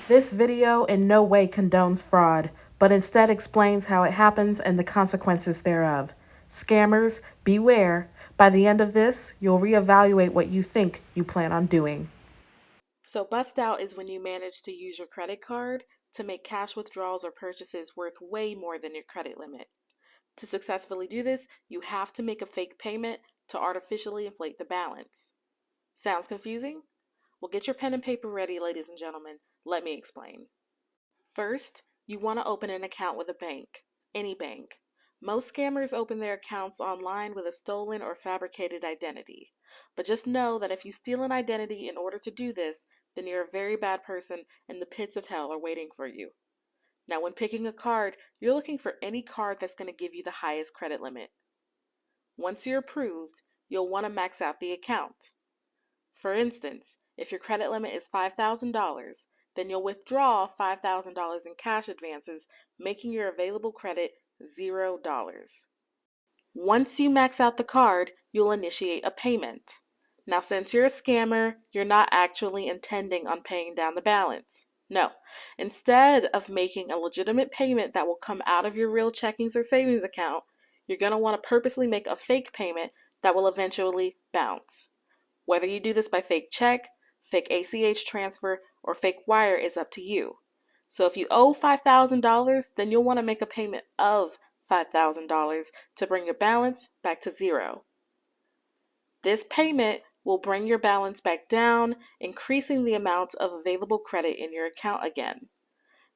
This video in no way condones fraud, but instead explains how it happens and the consequences thereof. Scammers, beware. By the end of this, you'll reevaluate what you think you plan on doing. So, bust out is when you manage to use your credit card to make cash withdrawals or purchases worth way more than your credit limit. To successfully do this, you have to make a fake payment to artificially inflate the balance. Sounds confusing? Well, get your pen and paper ready, ladies and gentlemen. Let me explain. First, you want to open an account with a bank, any bank. Most scammers open their accounts online with a stolen or fabricated identity. But just know that if you steal an identity in order to do this, then you're a very bad person and the pits of hell are waiting for you. Now, when picking a card, you're looking for any card that's going to give you the highest credit limit. Once you're approved, you'll want to max out the account. For instance, if your credit limit is $5,000, then you'll withdraw $5,000 in cash advances, making your available credit $0. Once you max out the card, you'll initiate a payment. Now, since you're a scammer, you're not actually intending on paying down the balance. No, instead of making a legitimate payment that will come out of your real checkings or savings account, you're going to want to purposely make a fake payment that will eventually bounce. Whether you do this by fake check, fake ACH transfer, or fake wire is up to you. So if you owe $5,000, then you'll want to make a payment of $5,000 to bring your balance back to zero. This payment will bring your balance back down, increasing the amount of available credit in your account again.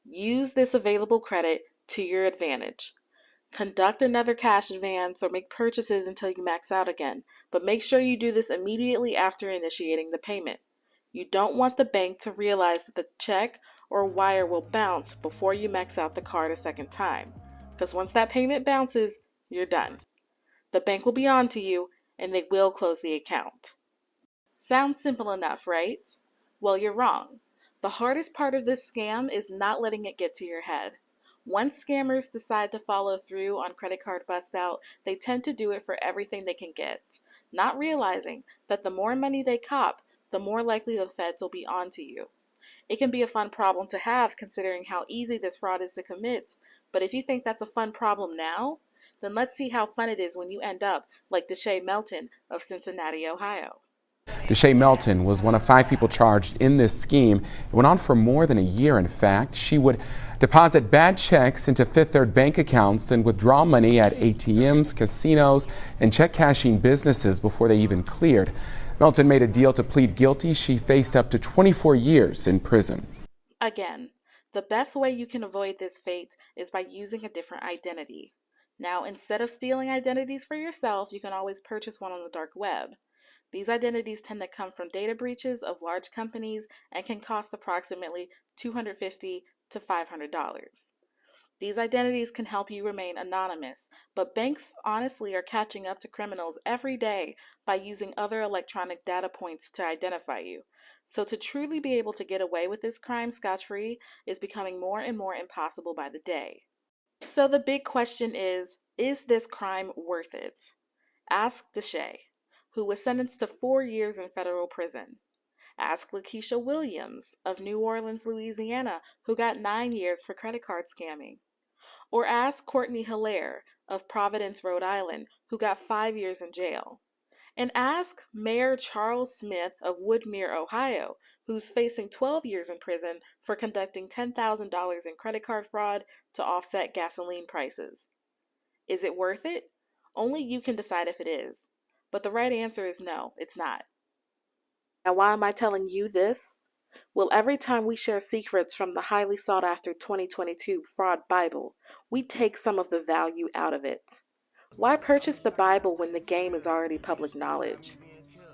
Use this available credit to your advantage. Conduct another cash advance or make purchases until you max out again, but make sure you do this immediately after initiating the payment. You don't want the bank to realize that the check or wire will bounce before you max out the card a second time, because once that payment bounces, you're done. The bank will be on to you and they will close the account. Sounds simple enough, right? Well, you're wrong. The hardest part of this scam is not letting it get to your head. Once scammers decide to follow through on credit card bust out, they tend to do it for everything they can get, not realizing that the more money they cop, the more likely the feds will be on to you. It can be a fun problem to have considering how easy this fraud is to commit, but if you think that's a fun problem now, then let's see how fun it is when you end up like the Shea Melton of Cincinnati, Ohio. Shea Melton was one of 5 people charged in this scheme. It went on for more than a year, in fact. She would deposit bad checks into Fifth Third bank accounts and withdraw money at ATMs, casinos, and check cashing businesses before they even cleared. Melton made a deal to plead guilty. She faced up to 24 years in prison. Again, the best way you can avoid this fate is by using a different identity. Now, instead of stealing identities for yourself, you can always purchase one on the dark web. These identities tend to come from data breaches of large companies and can cost approximately $250 to $500. These identities can help you remain anonymous, but banks honestly are catching up to criminals every day by using other electronic data points to identify you. So to truly be able to get away with this crime scot-free is becoming more and more impossible by the day. So the big question is this crime worth it? Ask Shea, who was sentenced to 4 years in federal prison. Ask Lakeisha Williams of New Orleans, Louisiana, who got 9 years for credit card scamming. Or ask Courtney Hilaire of Providence, Rhode Island, who got 5 years in jail. And ask Mayor Charles Smith of Woodmere, Ohio, who's facing 12 years in prison for conducting $10,000 in credit card fraud to offset gasoline prices. Is it worth it? Only you can decide if it is. But the right answer is no, it's not. Now, why am I telling you this? Well, every time we share secrets from the highly sought after 2022 Fraud Bible, we take some of the value out of it. Why purchase the Bible when the game is already public knowledge?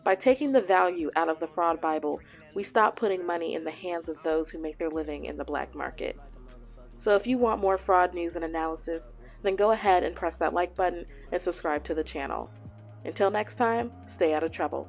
By taking the value out of the Fraud Bible, we stop putting money in the hands of those who make their living in the black market. So if you want more fraud news and analysis, then go ahead and press that like button and subscribe to the channel. Until next time, stay out of trouble.